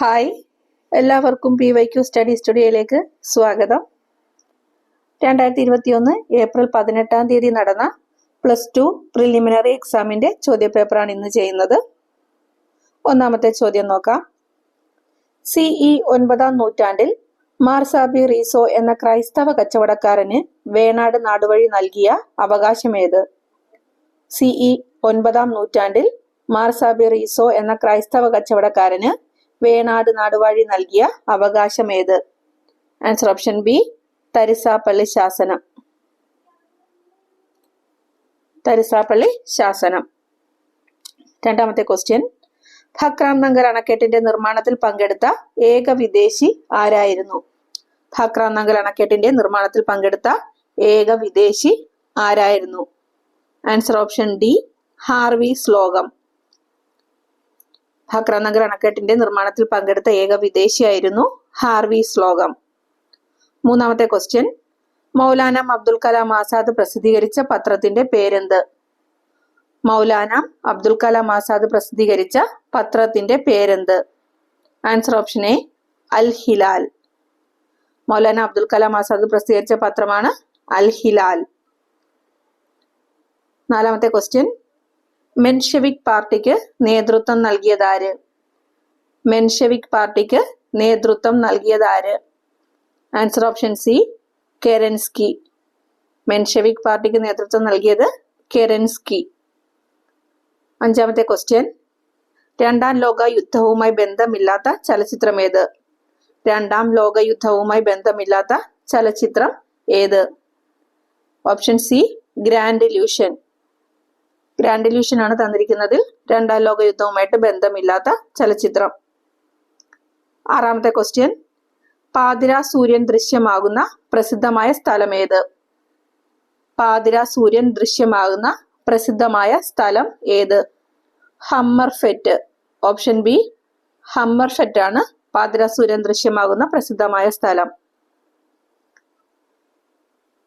Hi, എല്ലാവർക്കും PYQ study സ്റ്റുഡിയോയിലേക്ക് സ്വാഗതം. 2021 April 18 നടന്ന +2 പ്രിലിമിനറി എക്സാമിന്റെ ചോദ്യപേപ്പറാണ് ഇന്ന് ചെയ്യുന്നത്. ഒന്നാമത്തെ ചോദ്യം നോക്കാം. CE 9-ാം നൂറ്റാണ്ടിൽ മാർ സാബിർ ഈസോ എന്ന ക്രൈസ്തവ കച്ചവടക്കാരന് വേണാട് നാടുവഴി നൽകിയ അവകാശമേത്? CE 9-ാം നൂറ്റാണ്ടിൽ മാർ സാബിർ ഈസോ എന്ന ക്രൈസ്തവ കച്ചവടക്കാരന് വേണാട് നാടുവാഴി നൽകിയ അവകാശമേത്? ആൻസർ ഓപ്ഷൻ ബി, തരിസാപ്പള്ളി ശാസനം. തരിസാപ്പള്ളി ശാസനം. രണ്ടാമത്തെ ക്വസ്റ്റ്യൻ. ഭക്രാനംഗൽ അണക്കെട്ടിന്റെ നിർമ്മാണത്തിൽ പങ്കെടുത്ത ഏക വിദേശി ആരായിരുന്നു? ഭക്രാനംഗൽ അണക്കെട്ടിന്റെ നിർമ്മാണത്തിൽ പങ്കെടുത്ത ഏക വിദേശി ആരായിരുന്നു? Answer option D, Harvey Slocum. Bhakra Nangal അണക്കെട്ടിന്റെ നിർമ്മാണത്തിൽ പങ്കെടുത്ത ഏക വിദേശിയായിരുന്നു ഹാർവി സ്ലോഗം. മൂന്നാമത്തെ ക്വസ്റ്റ്യൻ. മൗലാന അബ്ദുൽ കലാം ആസാദ് പ്രസിദ്ധീകരിച്ച പത്രത്തിന്റെ പേരെന്ത്? മൗലാന അബ്ദുൽ കലാം ആസാദ് പ്രസിദ്ധീകരിച്ച പത്രത്തിന്റെ പേരെന്ത്? ആൻസർ ഓപ്ഷൻ എ, അൽ ഹിലാൽ. മൗലാന അബ്ദുൽ കലാം ആസാദ് പ്രസിദ്ധീകരിച്ച പത്രമാണ് അൽ ഹിലാൽ. നാലാമത്തെ ക്വസ്റ്റ്യൻ. മെൻഷെവിക് പാർട്ടിക്ക് നേതൃത്വം നൽകിയതാര്? മെൻഷെവിക് പാർട്ടിക്ക് നേതൃത്വം നൽകിയതാര്? Answer option C, Kerensky. Menshevik പാർട്ടിക്ക് നേതൃത്വം നൽകിയത് കെരൻസ്കി. അഞ്ചാമത്തെ ക്വസ്റ്റ്യൻ. രണ്ടാം ലോക യുദ്ധവുമായി ബന്ധമില്ലാത്ത ചലച്ചിത്രമേത്? രണ്ടാം ലോക യുദ്ധവുമായി ബന്ധമില്ലാത്ത ചലച്ചിത്രം ഏത്? Option C, grand illusion. Grand illusion ആണ് തന്നിരിക്കുന്നതിൽ രണ്ടാം ലോക യുദ്ധവുമായിട്ട് ബന്ധമില്ലാത്ത ചലച്ചിത്രം. ആറാമത്തെ ക്വസ്റ്റ്യൻ. പാതിര സൂര്യൻ ദൃശ്യമാകുന്ന പ്രസിദ്ധമായ സ്ഥലം ഏത്? പാതിര സൂര്യൻ ദൃശ്യമാകുന്ന പ്രസിദ്ധമായ സ്ഥലം ഏത്? ഹമ്മർഫെറ്റ്. ഓപ്ഷൻ ബി, ഹമ്മർഫെറ്റ് ആണ് പാതിര സൂര്യൻ ദൃശ്യമാകുന്ന പ്രസിദ്ധമായ സ്ഥലം.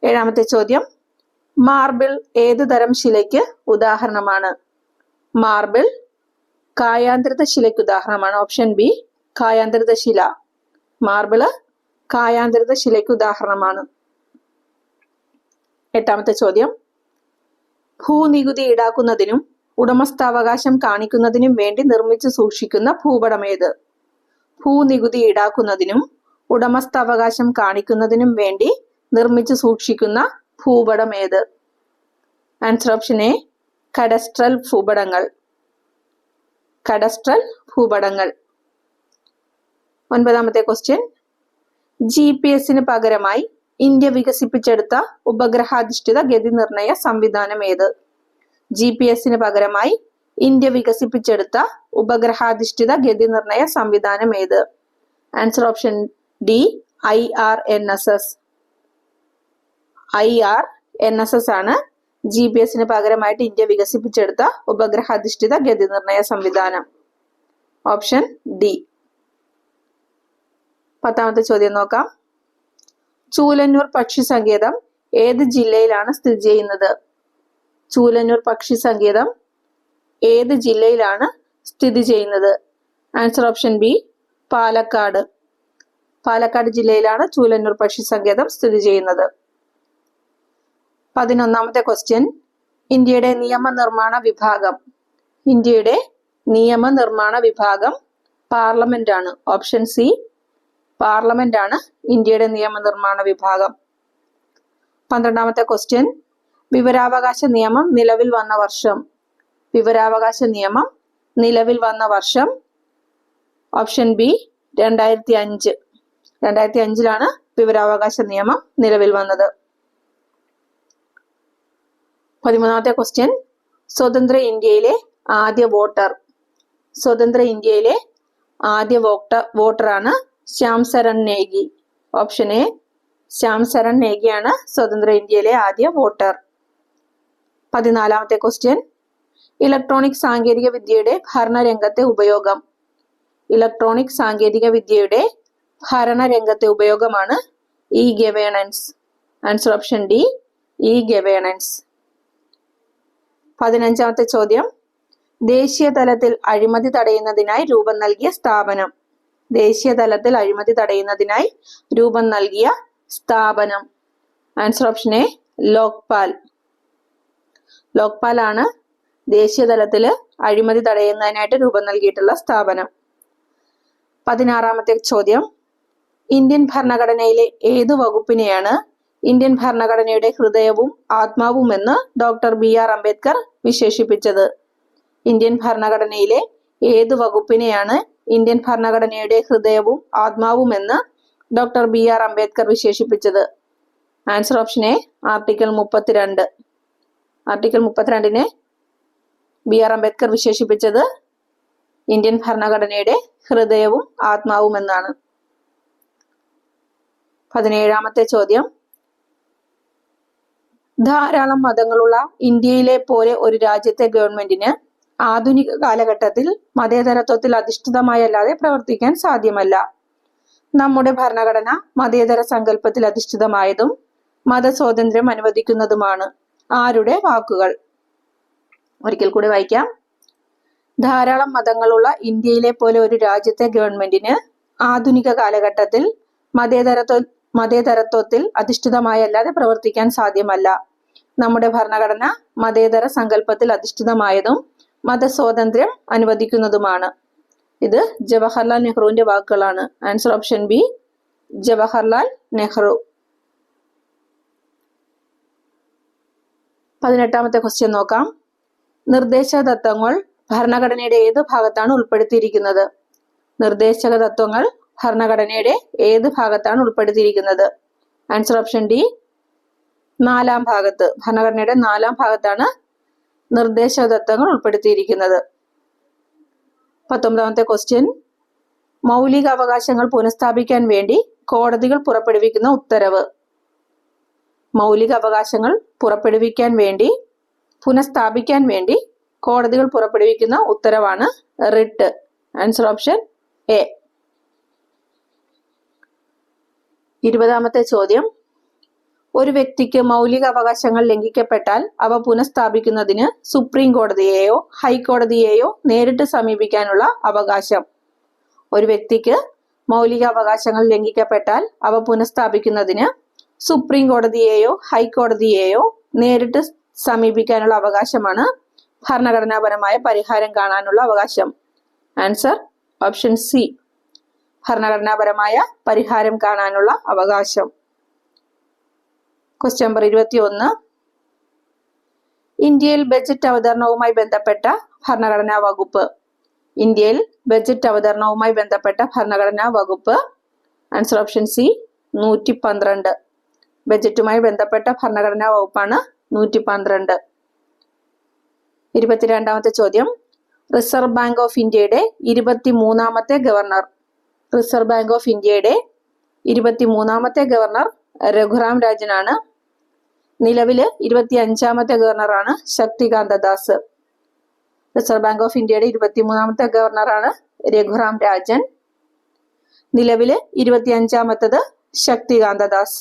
ഏഴാമത്തെ ചോദ്യം. മാർബിൾ ഏതു തരം ശിലയ്ക്ക് ഉദാഹരണമാണ്? മാർബിൾ കായാന്തരിത ശിലയ്ക്ക് ഉദാഹരണമാണ്. ഓപ്ഷൻ ബി, കായാന്തരിത ശില. മാർബിള് കായാന്തരിത ശിലയ്ക്ക് ഉദാഹരണമാണ്. എട്ടാമത്തെ ചോദ്യം. ഭൂനികുതി ഈടാക്കുന്നതിനും ഉടമസ്ഥാവകാശം കാണിക്കുന്നതിനും വേണ്ടി നിർമ്മിച്ചു സൂക്ഷിക്കുന്ന ഭൂപടം ഏത്? ഭൂനികുതി ഈടാക്കുന്നതിനും ഉടമസ്ഥാവകാശം കാണിക്കുന്നതിനും വേണ്ടി നിർമ്മിച്ചു സൂക്ഷിക്കുന്ന ഭൂപടം ഏത്? ആൻസർ ഓപ്ഷൻ എ, കഡസ്ട്രൽ ഭൂപടങ്ങൾ. കഡസ്ട്രൽ ഭൂപടങ്ങൾ. ഒൻപതാമത്തെ ക്വസ്റ്റ്യൻ. GPS പകരമായി ഇന്ത്യ വികസിപ്പിച്ചെടുത്ത ഉപഗ്രഹാധിഷ്ഠിത ഗതി നിർണയ സംവിധാനം ഏത്? GPS പകരമായി ഇന്ത്യ വികസിപ്പിച്ചെടുത്ത ഉപഗ്രഹാധിഷ്ഠിത ഗതി നിർണയ സംവിധാനം ഏത്? Answer option D, IRNSS. IRNSS ആണ് GPS പകരമായിട്ട് ഇന്ത്യ വികസിപ്പിച്ചെടുത്ത ഉപഗ്രഹാധിഷ്ഠിത ഗതി നിർണയ സംവിധാനം. Option D. പത്താമത്തെ ചോദ്യം നോക്കാം. ചൂലന്നൂർ പക്ഷി സങ്കേതം ഏത് ജില്ലയിലാണ് സ്ഥിതി ചെയ്യുന്നത്? ചൂലന്നൂർ പക്ഷി സങ്കേതം ഏത് ജില്ലയിലാണ് സ്ഥിതി ചെയ്യുന്നത്? Answer option B, Palakkad. Palakkad ജില്ലയിലാണ് ചൂലന്നൂർ പക്ഷി സങ്കേതം സ്ഥിതി ചെയ്യുന്നത്. 11ാമത്തെ ക്വസ്റ്റ്യൻ. ഇന്ത്യയുടെ നിയമനിർമ്മാണ വിഭാഗം. ഇന്ത്യയുടെ നിയമനിർമ്മാണ വിഭാഗം പാർലമെന്റ് ആണ്. ഓപ്ഷൻ സി, പാർലമെന്റ് ആണ് ഇന്ത്യയുടെ നിയമനിർമ്മാണ വിഭാഗം. 12ാമത്തെ ക്വസ്റ്റ്യൻ. വിവരാവകാശ നിയമം നിലവിൽ വന്ന വർഷം. വിവരാവകാശ നിയമം നിലവിൽ വന്ന വർഷം. Option B, 2005. 2005 വിവരാവകാശ നിയമം നിലവിൽ വന്നത്. 13ാമത്തെ ക്വസ്റ്റ്യൻ. സ്വതന്ത്ര ഇന്ത്യയിലെ ആദ്യ വോട്ടർ. സ്വതന്ത്ര ഇന്ത്യയിലെ ആദ്യ വോട്ടറാണ് ശ്യാം സരൺ നേഗി. ഓപ്ഷൻ എ, ശ്യാം സരൺ നേഗിയാണ് സ്വതന്ത്ര ഇന്ത്യയിലെ ആദ്യ വോട്ടർ. 14ാമത്തെ ക്വസ്റ്റ്യൻ. ഇലക്ട്രോണിക് സാങ്കേതിക വിദ്യയുടെ ഭരണരംഗത്തെ ഉപയോഗം. ഇലക്ട്രോണിക് സാങ്കേതിക വിദ്യയുടെ ഭരണരംഗത്തെ ഉപയോഗമാണ് e governance. Answer option D, e governance. 15ാമത്തെ ചോദ്യം. ദേശീയ തലത്തിൽ അഴിമതി തടയുന്നതിനായി രൂപം നൽകിയ സ്ഥാപനം. ദേശീയ തലത്തിൽ അഴിമതി തടയുന്നതിനായി രൂപം നൽകിയ സ്ഥാപനം? Answer option A Lokpal. Lokpal ആണ് ദേശീയ തലത്തിൽ അഴിമതി തടയുന്നതിനായിട്ട് രൂപം നൽകിയിട്ടുള്ള സ്ഥാപനം. 16ാമത്തെ ചോദ്യം, ഇന്ത്യൻ ഭരണഘടനയിലെ ഏതു വകുപ്പിനെയാണ് ഇന്ത്യൻ ഭരണഘടനയുടെ ഹൃദയവും ആത്മാവുമെന്ന് ഡോക്ടർ BR അംബേദ്കർ വിശേഷിപ്പിച്ചത്? ഇന്ത്യൻ ഭരണഘടനയിലെ ഏതു വകുപ്പിനെയാണ് ഇന്ത്യൻ ഭരണഘടനയുടെ ഹൃദയവും ആത്മാവുമെന്ന് ഡോക്ടർ BR അംബേദ്കർ വിശേഷിപ്പിച്ചത്? Answer option A article 32. Article 32നെ BR അംബേദ്കർ വിശേഷിപ്പിച്ചത് ഇന്ത്യൻ ഭരണഘടനയുടെ ഹൃദയവും ആത്മാവും എന്നാണ്. 17ാമത്തെ ചോദ്യം, ധാരാളം മതങ്ങളുള്ള ഇന്ത്യയിലെ പോലെ ഒരു രാജ്യത്തെ ഗവൺമെന്റിന് ആധുനിക കാലഘട്ടത്തിൽ മതേതരത്വത്തിൽ അധിഷ്ഠിതമായല്ലാതെ പ്രവർത്തിക്കാൻ സാധ്യമല്ല. നമ്മുടെ ഭരണഘടന മതേതര സങ്കല്പത്തിൽ അധിഷ്ഠിതമായതും മതസ്വാതന്ത്ര്യം അനുവദിക്കുന്നതുമാണ്. ആരുടെ വാക്കുകൾ? ഒരിക്കൽ കൂടി വായിക്കാം. ധാരാളം മതങ്ങളുള്ള ഇന്ത്യയിലെ പോലെ ഒരു രാജ്യത്തെ ഗവൺമെന്റിന് ആധുനിക കാലഘട്ടത്തിൽ മതേതരത്വത്തിൽ അധിഷ്ഠിതമായല്ലാതെ പ്രവർത്തിക്കാൻ സാധ്യമല്ല. നമ്മുടെ ഭരണഘടന മതേതര സങ്കല്പത്തിൽ അധിഷ്ഠിതമായതും മതസ്വാതന്ത്ര്യം അനുവദിക്കുന്നതുമാണ്. ഇത് ജവഹർലാൽ നെഹ്റുവിന്റെ വാക്കുകളാണ്. Answer option B Jawaharlal Nehru. 18ാമത്തെ ക്വസ്റ്റ്യൻ നോക്കാം. നിർദ്ദേശക തത്വങ്ങൾ ഭരണഘടനയുടെ ഏത് ഭാഗത്താണ് ഉൾപ്പെടുത്തിയിരിക്കുന്നത്? നിർദ്ദേശക തത്വങ്ങൾ ഭരണഘടനയുടെ ഏത് ഭാഗത്താണ് ഉൾപ്പെടുത്തിയിരിക്കുന്നത്? ആൻസർ ഓപ്ഷൻ ഡി 4ാം ഭാഗത്ത്. ഭരണഘടനയുടെ 4ാം ഭാഗത്താണ് നിർദ്ദേശക തത്വങ്ങൾ ഉൾപ്പെടുത്തിയിരിക്കുന്നത്. 19ാമത്തെ ക്വസ്റ്റ്യൻ, മൗലിക അവകാശങ്ങൾ പുനഃസ്ഥാപിക്കാൻ വേണ്ടി കോടതികൾ പുറപ്പെടുവിക്കുന്ന ഉത്തരവ്? മൗലിക അവകാശങ്ങൾ പുനഃസ്ഥാപിക്കാൻ വേണ്ടി കോടതികൾ പുറപ്പെടുവിക്കുന്ന ഉത്തരവാണ് റിട്ട്. Answer option A. 20ാമത്തെ ചോദ്യം, ഒരു വ്യക്തിക്ക് മൗലിക അവകാശങ്ങൾ ലംഘിക്കപ്പെട്ടാൽ അവ പുനഃസ്ഥാപിക്കുന്നതിന് സുപ്രീം കോടതിയെയോ ഹൈക്കോടതിയെയോ നേരിട്ട് സമീപിക്കാനുള്ള അവകാശം? ഒരു വ്യക്തിക്ക് മൗലിക അവകാശങ്ങൾ ലംഘിക്കപ്പെട്ടാൽ അവ പുനഃസ്ഥാപിക്കുന്നതിന് സുപ്രീം കോടതിയെയോ ഹൈക്കോടതിയെയോ നേരിട്ട് സമീപിക്കാനുള്ള അവകാശമാണ് ഭരണഘടനാപരമായ പരിഹാരം കാണാനുള്ള അവകാശം. ആൻസർ ഓപ്ഷൻ സി ഭരണഘടനാപരമായ പരിഹാരം കാണാനുള്ള അവകാശം. ക്വസ്റ്റ്യൻ നമ്പർ 21, ഇന്ത്യയിൽ ബജറ്റ് അവതരണവുമായി ബന്ധപ്പെട്ട ഭരണഘടനാ വകുപ്പ്? ഇന്ത്യയിൽ ബജറ്റ് അവതരണവുമായി ബന്ധപ്പെട്ട ഭരണഘടനാ വകുപ്പ്? Answer option C 112. ബജറ്റുമായി ബന്ധപ്പെട്ട ഭരണഘടനാ വകുപ്പാണ് 112. 22ാമത്തെ ചോദ്യം, റിസർവ് ബാങ്ക് ഓഫ് ഇന്ത്യയുടെ 23ാമത്തെ ഗവർണർ? റിസർവ് ബാങ്ക് ഓഫ് ഇന്ത്യയുടെ 23ാമത്തെ ഗവർണർ രഘുറാം രാജനാണ്. നിലവില് 25ാമത്തെ ഗവർണറാണ് Shaktikanta Das. Reserve Bank of ഇന്ത്യയുടെ 23ാമത്തെ ഗവർണറാണ് രഘുറാം രാജൻ. നിലവില് 25ാമത്തത് ശക്തികാന്ത ദാസ്.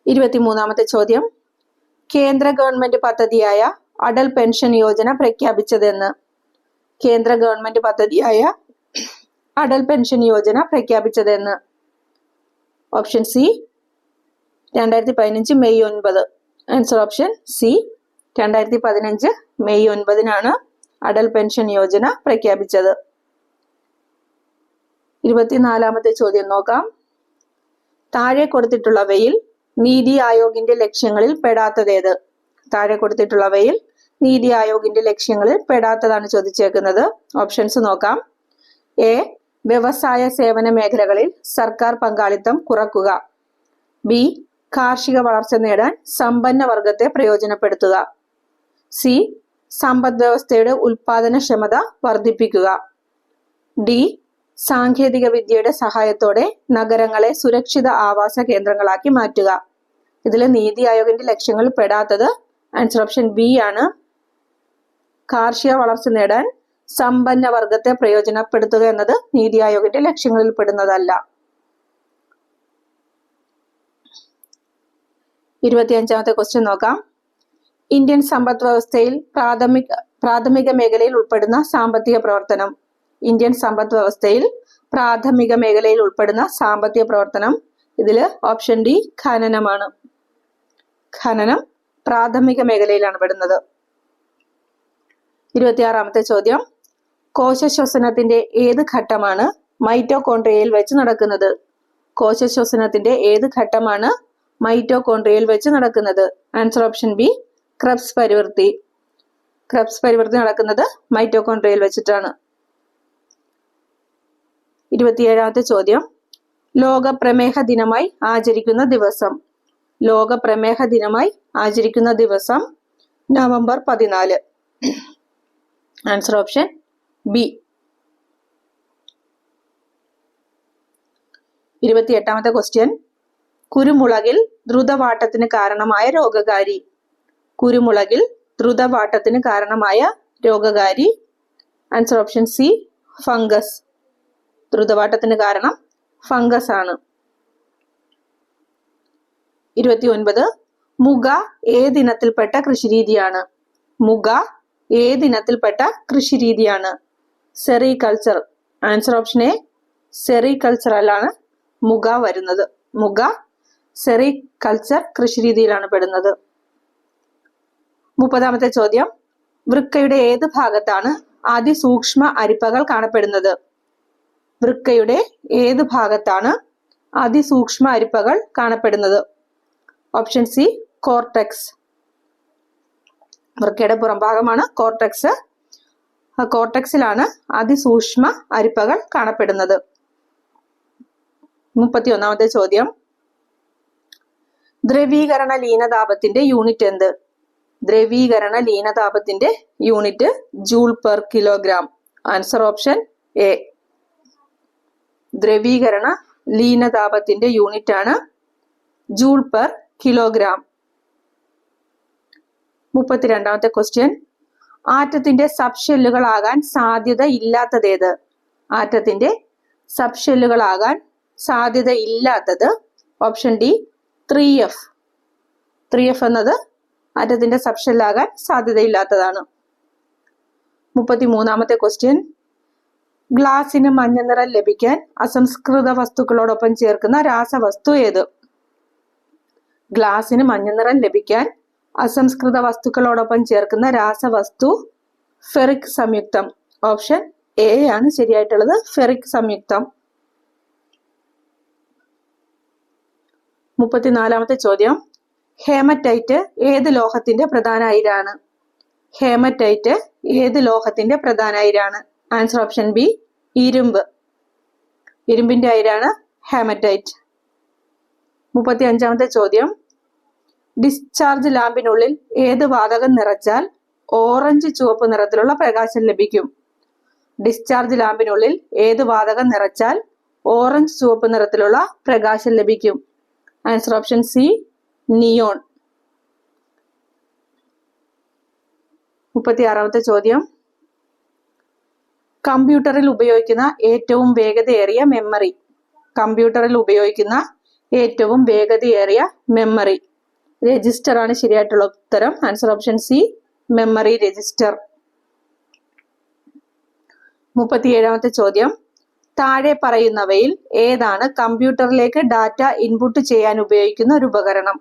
23ാമത്തെ ചോദ്യം, കേന്ദ്ര ഗവൺമെന്റ് പദ്ധതിയായ അടൽ പെൻഷൻ യോജന പ്രഖ്യാപിച്ചതെന്ന്? കേന്ദ്ര ഗവൺമെന്റ് പദ്ധതിയായ അടൽ പെൻഷൻ യോജന പ്രഖ്യാപിച്ചതെന്ന്? Option C 2015 May 9. Answer option C 2015 May 9 Atal pension Yojana പ്രഖ്യാപിച്ചത്. 24ാമത്തെ ചോദ്യം നോക്കാം. താഴെ കൊടുത്തിട്ടുള്ളവയിൽ നീതി ആയോഗിന്റെ ലക്ഷ്യങ്ങളിൽ പെടാത്തതേത്? താഴെ കൊടുത്തിട്ടുള്ളവയിൽ നീതി ആയോഗിന്റെ ലക്ഷ്യങ്ങളിൽ പെടാത്തതാണ് ചോദിച്ചേക്കുന്നത്. ഓപ്ഷൻസ് നോക്കാം. എ, വ്യവസായ സേവന മേഖലകളിൽ സർക്കാർ പങ്കാളിത്തം കുറക്കുക. ബി, കാർഷിക വളർച്ച നേടാൻ സമ്പന്ന വർഗത്തെ പ്രയോജനപ്പെടുത്തുക. സി, സമ്പദ് വ്യവസ്ഥയുടെ ഉൽപാദനക്ഷമത വർദ്ധിപ്പിക്കുക. ഡി, സാങ്കേതിക വിദ്യയുടെ സഹായത്തോടെ നഗരങ്ങളെ സുരക്ഷിത ആവാസ കേന്ദ്രങ്ങളാക്കി മാറ്റുക. ഇതിൽ നീതി ആയോഗിന്റെ ലക്ഷ്യങ്ങളിൽ പെടാത്തത് ആൻസർ ഓപ്ഷൻ ബി ആണ്. കാർഷിക വളർച്ച നേടാൻ സമ്പന്ന വർഗത്തെ പ്രയോജനപ്പെടുത്തുക എന്നത് നീതി ആയോഗിന്റെ ലക്ഷ്യങ്ങളിൽ പെടുന്നതല്ല. 25ാമത്തെ ക്വസ്റ്റ്യൻ നോക്കാം. ഇന്ത്യൻ സമ്പദ് വ്യവസ്ഥയിൽ പ്രാഥമിക മേഖലയിൽ ഉൾപ്പെടുന്ന സാമ്പത്തിക പ്രവർത്തനം? ഇന്ത്യൻ സമ്പദ് വ്യവസ്ഥയിൽ പ്രാഥമിക മേഖലയിൽ ഉൾപ്പെടുന്ന സാമ്പത്തിക പ്രവർത്തനം? ഇതില് ഓപ്ഷൻ ഡി ഖനനമാണ്. ഖനനം പ്രാഥമിക മേഖലയിലാണ് പെടുന്നത്. 26ാമത്തെ ചോദ്യം, കോശശ്വസനത്തിന്റെ ഏത് ഘട്ടമാണ് മൈറ്റോകോൺട്രിയയിൽ വെച്ച് നടക്കുന്നത്? കോശശ്വസനത്തിന്റെ ഏത് ഘട്ടമാണ് മൈറ്റോകോൺട്രിയയിൽ വെച്ച് നടക്കുന്നത്? ആൻസർ ഓപ്ഷൻ ബി ക്രെബ്സ് പരിവൃത്തി. ക്രെബ്സ് പരിവൃത്തി നടക്കുന്നത് മൈറ്റോകോൺട്രിയയിൽ വെച്ചിട്ടാണ്. 27ാമത്തെ ചോദ്യം, ലോക പ്രമേഹ ദിനമായി ആചരിക്കുന്ന ദിവസം? ലോക പ്രമേഹ ദിനമായി ആചരിക്കുന്ന ദിവസം നവംബർ 14. Answer option B. 28ാമത്തെ ക്വസ്റ്റ്യൻ, കുരുമുളകിൽ ദ്രുതവാട്ടത്തിന് കാരണമായ രോഗകാരി? കുരുമുളകിൽ ദ്രുതവാട്ടത്തിന് കാരണമായ രോഗകാരി? Answer option C fungus. ദ്രുതവാട്ടത്തിന് കാരണം ഫംഗസ് ആണ്. 29, മുഗ ഏതിനത്തിൽപ്പെട്ട കൃഷിരീതിയാണ്? മുഗ ഏതിനത്തിൽപ്പെട്ട കൃഷിരീതിയാണ്? സെറികൾച്ചർ. ആൻസർ ഓപ്ഷൻ എ സെറികൾച്ചറിലാണ് മുഗ വരുന്നത്. മുഗ സെറികൾച്ചർ കൃഷിരീതിയിലാണ് പെടുന്നത്. 30ാമത്തെ ചോദ്യം, വൃക്കയുടെ ഏത് ഭാഗത്താണ് അതിസൂക്ഷ്മ അരിപ്പകൾ കാണപ്പെടുന്നത്? വൃക്കയുടെ ഏത് ഭാഗത്താണ് അതിസൂക്ഷ്മ അരിപ്പകൾ കാണപ്പെടുന്നത്? Option C cortex. വൃക്കയുടെ പുറംഭാഗമാണ് കോർട്ടെക്സ്. കോർട്ടെക്സിലാണ് അതിസൂക്ഷ്മ അരിപ്പകൾ കാണപ്പെടുന്നത്. 31ാമത്തെ ചോദ്യം, ദ്രവീകരണ ലീനതാപത്തിന്റെ യൂണിറ്റ് എന്ത്? ദ്രവീകരണ ലീനതാപത്തിന്റെ unit joule per kilogram. Answer option A. ദ്രവീകരണ ലീനതാപത്തിന്റെ യൂണിറ്റ് ആണ് ജൂൾ പെർ കിലോഗ്രാം. 32ാമത്തെ ക്വസ്റ്റ്യൻ, ആറ്റത്തിന്റെ സബ് ഷെല്ലുകളാകാൻ സാധ്യത ഇല്ലാത്തതേത്? ആറ്റത്തിന്റെ സബ് ഷെല്ലുകളാകാൻ സാധ്യത ഇല്ലാത്തത് ഓപ്ഷൻ ഡി 3F. 3F എന്നത് ആറ്റത്തിന്റെ സബ് ഷെല്ലാകാൻ സാധ്യതയില്ലാത്തതാണ്. 33ാമത്തെ ക്വസ്റ്റ്യൻ, ഗ്ലാസിന് മഞ്ഞ നിറം ലഭിക്കാൻ അസംസ്കൃത വസ്തുക്കളോടൊപ്പം ചേർക്കുന്ന രാസവസ്തു ഏത്? ഗ്ലാസിന് മഞ്ഞ നിറം ലഭിക്കാൻ അസംസ്കൃത വസ്തുക്കളോടൊപ്പം ചേർക്കുന്ന രാസവസ്തു ഫെറിക് സംയുക്തം. ഓപ്ഷൻ എ ആണ് ശരിയായിട്ടുള്ളത്, ഫെറിക് സംയുക്തം. 34ാമത്തെ ചോദ്യം, ഹേമറ്റൈറ്റ് ഏത് ലോഹത്തിന്റെ പ്രധാന അയിരാണ്? ഹേമറ്റൈറ്റ് ഏത് ലോഹത്തിന്റെ പ്രധാന അയിരാണ്? ആൻസർ ഓപ്ഷൻ ബി ഇരുമ്പ്. ഇരുമ്പിന്റെ അയിരാണ് ഹേമറ്റൈറ്റ്. 35ാമത്തെ ചോദ്യം, ഡിസ്ചാർജ് ലാമ്പിനുള്ളിൽ ഏത് വാതകം നിറച്ചാൽ ഓറഞ്ച് ചുവപ്പ് നിറത്തിലുള്ള പ്രകാശം ലഭിക്കും? ഡിസ്ചാർജ് ലാമ്പിനുള്ളിൽ ഏത് വാതകം നിറച്ചാൽ ഓറഞ്ച് ചുവപ്പ് നിറത്തിലുള്ള പ്രകാശം ലഭിക്കും? Answer option C neon. 36ാമത്തെ ചോദ്യം, കമ്പ്യൂട്ടറിൽ ഉപയോഗിക്കുന്ന ഏറ്റവും വേഗതയേറിയ മെമ്മറി? കമ്പ്യൂട്ടറിൽ ഉപയോഗിക്കുന്ന ഏറ്റവും വേഗതയേറിയ മെമ്മറി? രജിസ്റ്റർ ആണ് ശരിയായിട്ടുള്ള ഉത്തരം. Answer option C memory register. 37ാമത്തെ ചോദ്യം, താഴെ പറയുന്നവയിൽ ഏതാണ് കമ്പ്യൂട്ടറിലേക്ക് ഡാറ്റ ഇൻപുട്ട് ചെയ്യാൻ ഉപയോഗിക്കുന്ന ഒരു ഉപകരണം?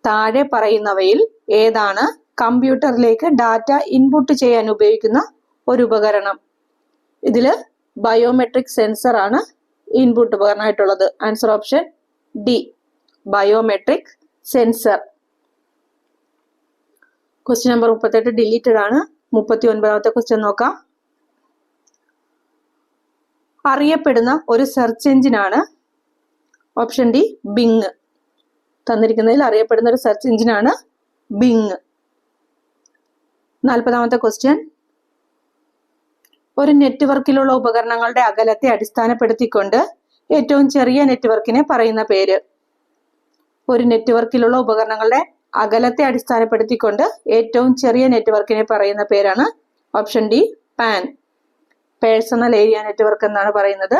താഴെ പറയുന്നവയിൽ ഏതാണ് കമ്പ്യൂട്ടറിലേക്ക് ഡാറ്റ ഇൻപുട്ട് ചെയ്യാൻ ഉപയോഗിക്കുന്ന ഒരു ഉപകരണം? ഇതില് ബയോമെട്രിക് സെൻസർ ആണ് ഇൻപുട്ട് ഉപകരണമായിട്ടുള്ളത്. Answer option D biometric sensor. Question number 38 deleted ആണ്. 39ാമത്തെ ക്വസ്റ്റ്യൻ നോക്കാം. അറിയപ്പെടുന്ന ഒരു സെർച്ച് എഞ്ചിൻ ആണ് ഓപ്ഷൻ ഡി ബിങ്. തന്നിരിക്കുന്നതിൽ അറിയപ്പെടുന്ന ഒരു സെർച്ച് എഞ്ചിൻ ആണ് ബിങ്. 40ാമത്തെ ക്വസ്റ്റ്യൻ, ഒരു നെറ്റ്വർക്കിലുള്ള ഉപകരണങ്ങളുടെ അകലത്തെ അടിസ്ഥാനപ്പെടുത്തിക്കൊണ്ട് ഏറ്റവും ചെറിയ നെറ്റ്വർക്കിനെ പറയുന്ന പേര്? ഒരു നെറ്റ്വർക്കിലുള്ള ഉപകരണങ്ങളുടെ അകലത്തെ അടിസ്ഥാനപ്പെടുത്തിക്കൊണ്ട് ഏറ്റവും ചെറിയ നെറ്റ്വർക്കിനെ പറയുന്ന പേരാണ് option D pan. Personal area network എന്നാണ് പറയുന്നത്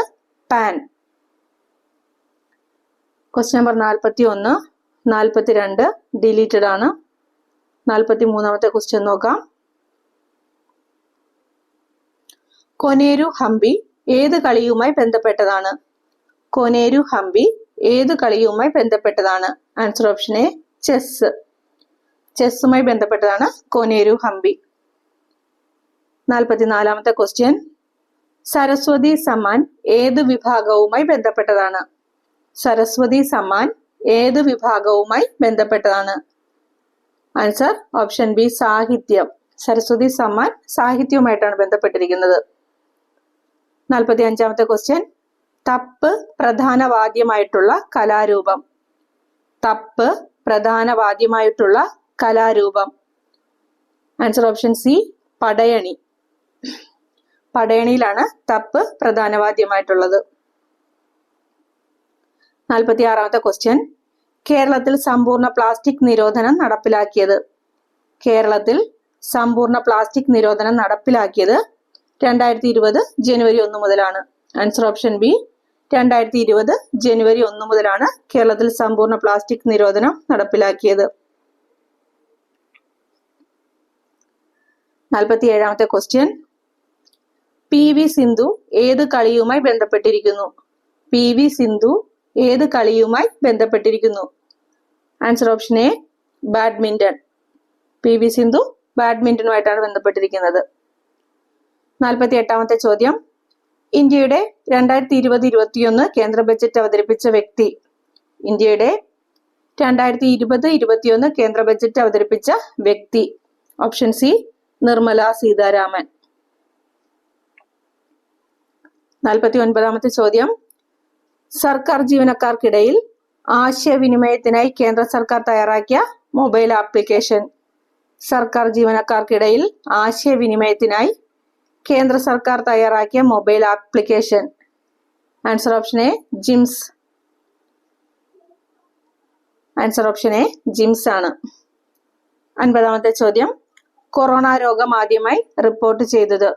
പാൻ. ക്വസ്റ്റ്യൻ നമ്പർ 41, 42 ഡിലീറ്റഡ് ആണ്. 43ാമത്തെ ക്വസ്റ്റ്യൻ നോക്കാം. കൊനേരു ഹംപി ഏത് കളിയുമായി ബന്ധപ്പെട്ടതാണ്? കൊനേരു ഹംപി ഏത് കളിയുമായി ബന്ധപ്പെട്ടതാണ്? Answer option A chess. ചെസ്സുമായി ബന്ധപ്പെട്ടതാണ് കൊനേരു ഹംപി. 44-ാമത്തെ ക്വസ്റ്റ്യൻ, സരസ്വതി സമ്മാൻ ഏത് വിഭാഗവുമായി ബന്ധപ്പെട്ടതാണ്? സരസ്വതി സമ്മാൻ ഏത് വിഭാഗവുമായി ബന്ധപ്പെട്ടതാണ്? ആൻസർ ഓപ്ഷൻ ബി സാഹിത്യം. സരസ്വതി സമ്മാൻ സാഹിത്യവുമായിട്ടാണ് ബന്ധപ്പെട്ടിരിക്കുന്നത്. 45-ാമത്തെ ക്വസ്റ്റ്യൻ, തപ്പ് പ്രധാന വാദ്യമായിട്ടുള്ള കലാരൂപം. തപ്പ് പ്രധാന വാദ്യമായിട്ടുള്ള കലാരൂപം. Answer option C Padayani. പടയണിയിലാണ് തപ്പ് പ്രധാന വാദ്യമായിട്ടുള്ളത്. 46-ാമത്തെ ക്വസ്റ്റ്യൻ, കേരളത്തിൽ സമ്പൂർണ്ണ പ്ലാസ്റ്റിക് നിരോധനം നടപ്പിലാക്കിയത്. കേരളത്തിൽ സമ്പൂർണ്ണ പ്ലാസ്റ്റിക് നിരോധനം നടപ്പിലാക്കിയത് 2020 ജനുവരി 1 മുതലാണ്. ആൻസർ ഓപ്ഷൻ ബി 2020 ജനുവരി 1 മുതലാണ് കേരളത്തിൽ സമ്പൂർണ്ണ പ്ലാസ്റ്റിക് നിരോധനം നടപ്പിലാക്കിയത്. 47-ാമത്തെ ക്വസ്റ്റ്യൻ, PV സിന്ധു ഏത് കളിയുമായി ബന്ധപ്പെട്ടിരിക്കുന്നു? PV സിന്ധു ഏത് കളിയുമായി ബന്ധപ്പെട്ടിരിക്കുന്നു? Answer option A badminton. PV Sindhu ബാഡ്മിന്റണുമായിട്ടാണ് ബന്ധപ്പെട്ടിരിക്കുന്നത്. 48-ാമത്തെ ചോദ്യം, ഇന്ത്യയുടെ 2020-21 കേന്ദ്ര ബജറ്റ് അവതരിപ്പിച്ച വ്യക്തി. ഇന്ത്യയുടെ 2020-21 കേന്ദ്ര ബജറ്റ് അവതരിപ്പിച്ച വ്യക്തി. Option C Nirmala Sitharaman. 49-ാമത്തെ ചോദ്യം, സർക്കാർ ജീവനക്കാർക്കിടയിൽ ആശയവിനിമയത്തിനായി കേന്ദ്ര സർക്കാർ തയ്യാറാക്കിയ മൊബൈൽ ആപ്ലിക്കേഷൻ. സർക്കാർ ജീവനക്കാർക്കിടയിൽ ആശയവിനിമയത്തിനായി കേന്ദ്ര സർക്കാർ തയ്യാറാക്കിയ mobile application. Answer option A Jims. Answer option A Jims ആണ്. 50-ാമത്തെ ചോദ്യം, കൊറോണ രോഗം ആദ്യമായി റിപ്പോർട്ട് ചെയ്തത്.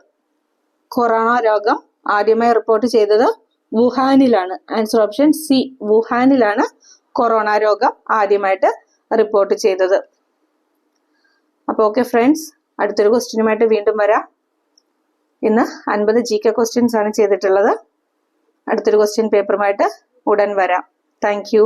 കൊറോണ രോഗം ആദ്യമായി റിപ്പോർട്ട് ചെയ്തത് വുഹാനിലാണ്. ആൻസർ ഓപ്ഷൻ സി വുഹാനിലാണ് കൊറോണ രോഗം ആദ്യമായിട്ട് റിപ്പോർട്ട് ചെയ്തത്. അപ്പോൾ ഓക്കെ ഫ്രണ്ട്സ്, അടുത്തൊരു ക്വസ്റ്റ്യനുമായിട്ട് വീണ്ടും വരാം. ഇന്ന് 50 GK ക്വസ്റ്റ്യൻസ് ആണ് ചെയ്തിട്ടുള്ളത്. അടുത്തൊരു ക്വസ്റ്റ്യൻ പേപ്പറുമായിട്ട് ഉടൻ വരാം. Thank you.